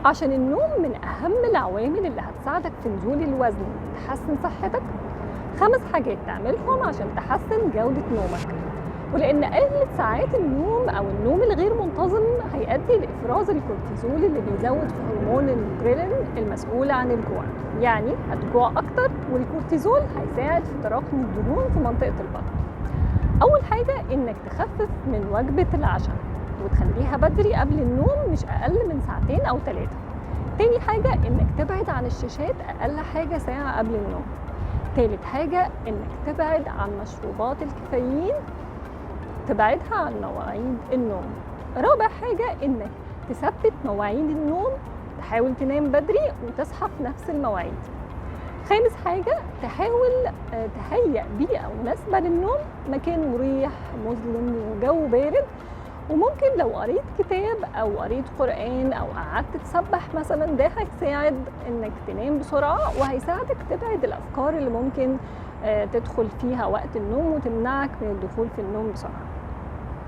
عشان النوم من أهم العوامل اللي هتساعدك في نزول الوزن وتحسن صحتك. 5 حاجات تعملهم عشان تحسن جودة نومك، ولأن قلة ساعات النوم أو النوم الغير منتظم هيؤدي لإفراز الكورتيزول اللي بيزود في هرمون الجريلين المسؤول عن الجوع، يعني هتجوع أكتر، والكورتيزول هيساعد في تراكم الدهون في منطقة البطن. أول حاجة إنك تخفف من وجبة العشاء وتخليها بدري قبل النوم، مش أقل من 2 أو 3 ساعات. تاني حاجة إنك تبعد عن الشاشات أقل حاجة ساعة قبل النوم. تالت حاجة إنك تبعد عن مشروبات الكافيين، تبعدها عن مواعيد النوم. رابع حاجة إنك تثبت مواعيد النوم، تحاول تنام بدري وتصحى في نفس المواعيد. خامس حاجة تحاول تهيئ بيئة مناسبة للنوم، مكان مريح مظلم وجو بارد، وممكن لو قريت كتاب أو قريت قرآن أو قعدت تسبح مثلا، ده هيساعد إنك تنام بسرعة وهيساعدك تبعد الأفكار اللي ممكن تدخل فيها وقت النوم وتمنعك من الدخول في النوم بسرعة.